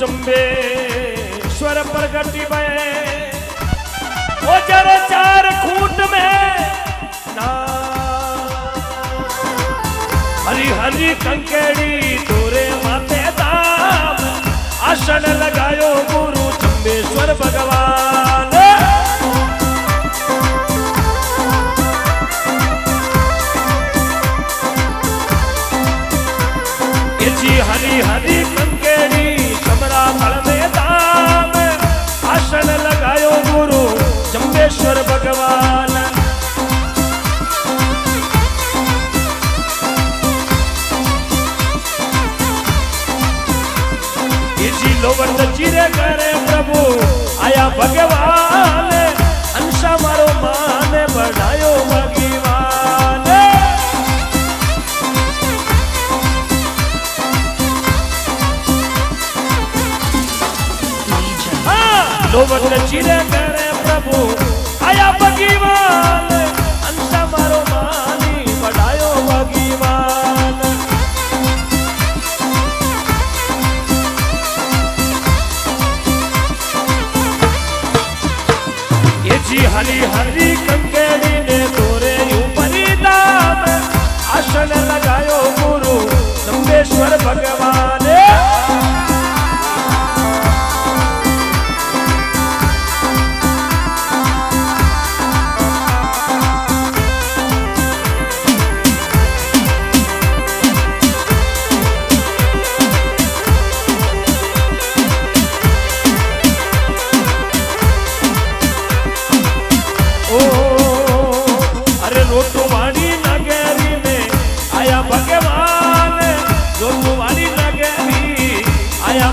जम्बेश्वर प्रगति में ओजर चार खूट में ना हरी हरी कंकेड़ी तोरे माथे दाम आसन लगायो गुरु जम्बेश्वर भगवान ये जी हरी हरी कंकेड़ी समरा तल में दाम आसन लगायो गुरु जम्बेश्वर भगवान लोवट चिरे करे प्रभु आया भगवान अंशा मारो मान बढ़ायो भगवान लोवट चिरे करे प्रभु आया भगवान अंशा मारो मानी बढ़ायो भगवान जी हरी हरी कंकेड़ी ने तोरे ऊपर दाम आसन लगायो गुरु जम्बेश्वर भगवान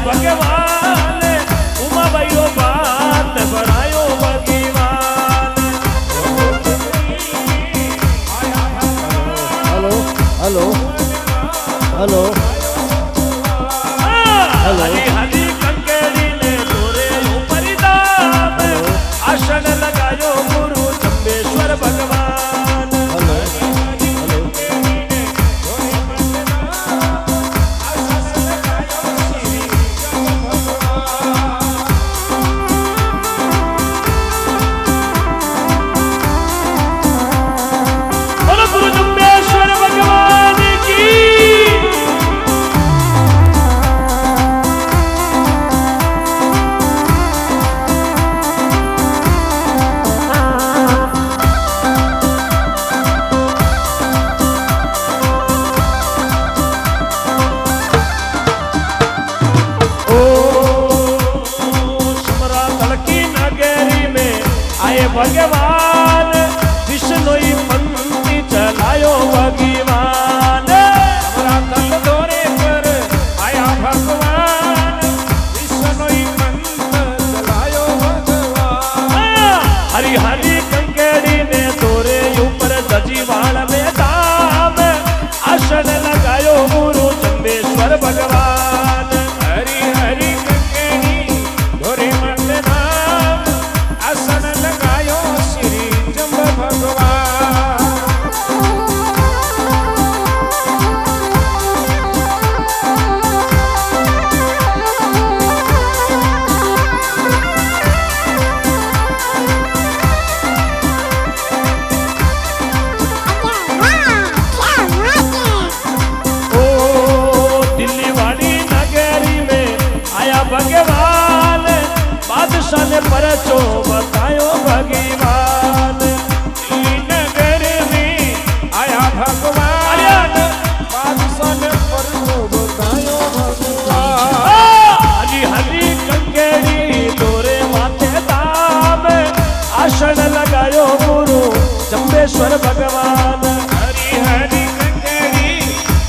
भगवान उमा भाइयों बात बढ़ायो भगवान hello hello hello Hari Hari कंकेड़ी ने तोरे ऊपर दाम आसन लगायो गुरु जम्बेश्वर भगवान भगवान विष्णु पंक्ति चलायो भगवान तल दौरे पर आया भगवान विष्णु पंक्ति चलायो भगवान हरी हरी कंकेड़ी ने तोरे ऊपर दजीवाल में दाम आसन लगायो गुरु जम्बेश्वर भगवान हरी हरी कंकेड़ी तोरे मन दाम आसन लगायो श्री जम्ब भगवान ओ दिल्ली वाली नगरी में आया भगवान बादशाह ने परचो बतायो भगवान दिल्ली नगर में आया भगवान बादशाह ने परचो बतायो भगवान हरी हरी कंकेड़ी तोरे माथे दाम आसन लगायो गुरु जम्बेश्वर भगवान हरी हरी कंकेड़ी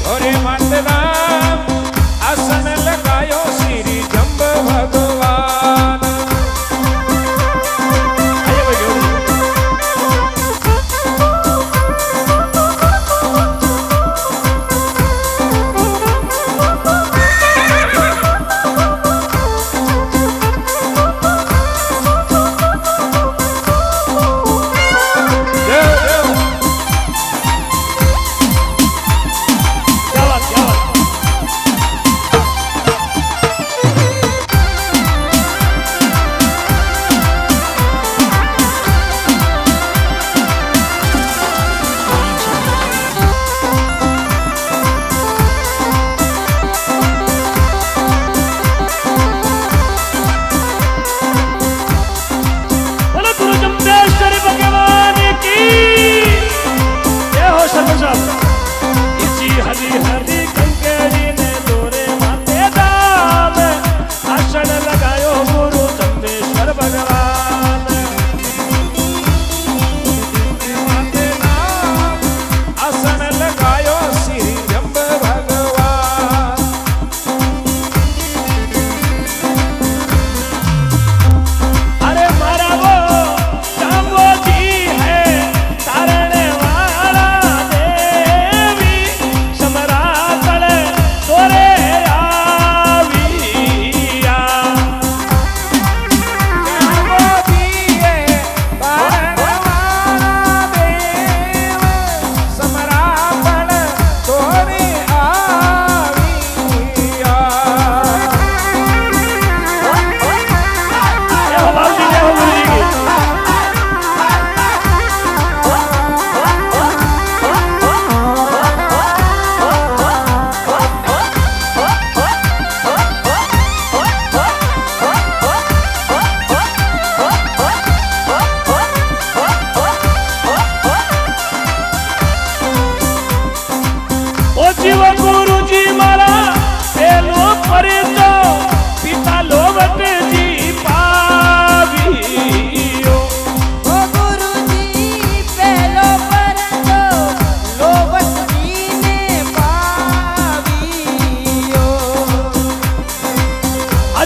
तोरे माथे दाम आसन लगायो श्री जम्ब भगवान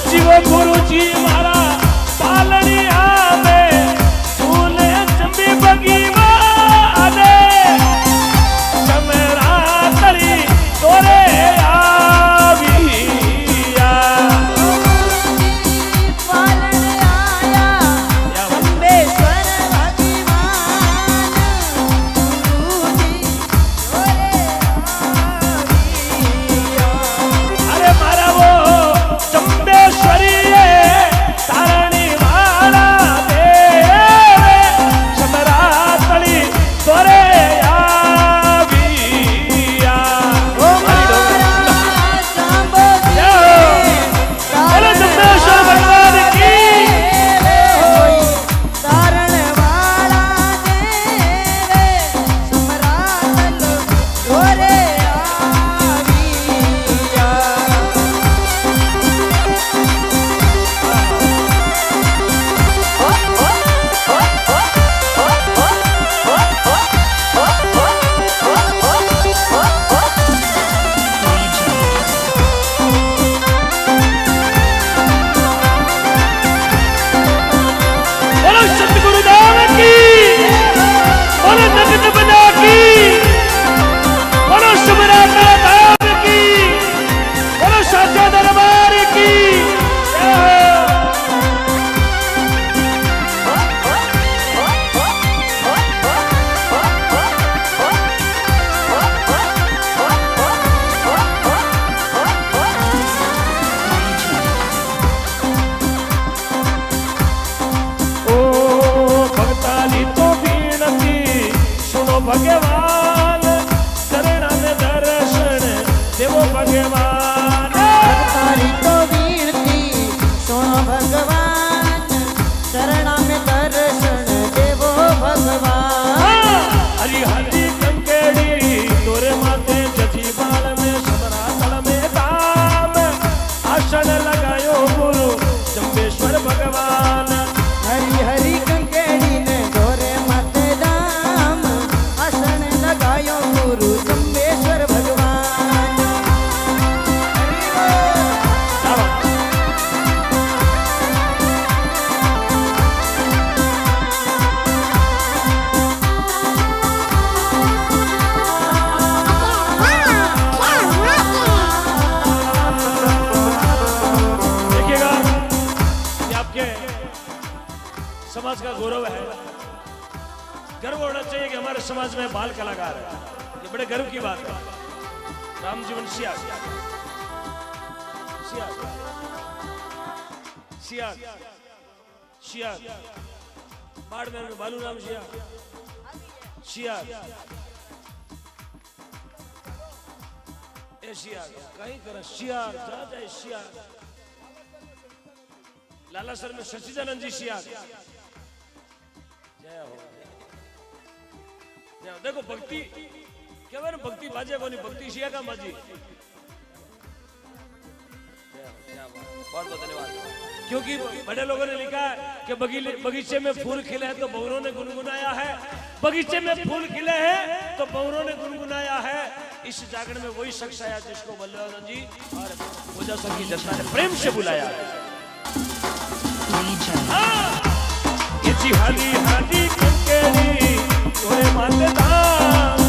जीव गुरु जी मारा पालनिया में झूले चंबी बगी वाले चमेरा तली तोरे आविया पालन आया चंबेश्वर भगवान गुरु जी तोरे आविया। अरे मारा वो चंबेश्वरी तारणी वाला देव चमरा तली तोरे आविया। ओ मारा सांबो जी बोलो चंबेश्वर भगवान की तारण वाला देवे समरातल तोरे आविया। बोलो सतगुरु देव की बोलो नगद बना की बोलो सुमराता धाम की बोलो साचा दरबार की जय हो। ओ भक्ताली तो बीनती सुनो भगवान चरणा में दर्शन देवो भगवान। तारी तो वीरती सोनो भगवान शरणा में दर्शन देवो भगवान। हरी हरी कंकेड़ी तोरे माथे जजी बाल में समरातल में दाम आसन लगायो गुरु चंबेश्वर भगवान। हरी हरी कंकेड़ी ने गोरे माथे दाम आसन लगायो गुरु चंबेश्वर भगवान। हरि बोल। देखिएगा ये आपके समाज का गौरव है। गर्व होना चाहिए कि हमारे समाज में बाल कलाकार है। ये बड़े गर्व की बात है। राम जीवन सिया सिया सिया सिया बाड़मेर में बालू राम सिया सिया एशिया कहीं कर सिया जा जाए सिया लालासर में सचिदानंद जी सिया जय हो। जय हो। देखो भक्ति क्या ना भक्ति बाजे को नहीं भक्ति सिया का बाजी। बहुत बहुत धन्यवाद। क्योंकि बड़े लोगों ने लिखा है कि बगीचे में फूल खिले हैं तो बहुरों ने गुनगुनाया है। बगीचे में फूल खिले हैं तो बहुरों ने गुनगुनाया है। इस जागरण में वही शख्स आया जिसको बल्लभानंद जी और पूजा सर की जनता ने प्रेम से बुलाया। ये जी हरी हरी कंकेरी तोरे माथे दाम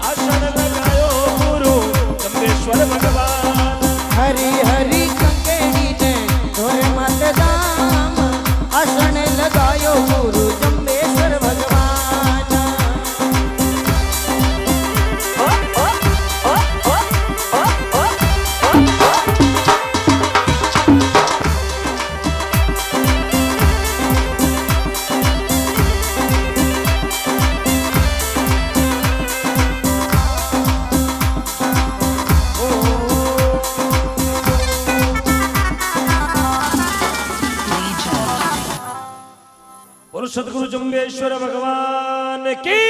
आसन लगायो गुरु चंबेश्वर भगवान। हरी हरी कंकेड़ी ने गोरे माथे दाम आसन लगायो गुरु चंबेश्वर भगवान। सतगुरु जम्बेश्वर भगवान की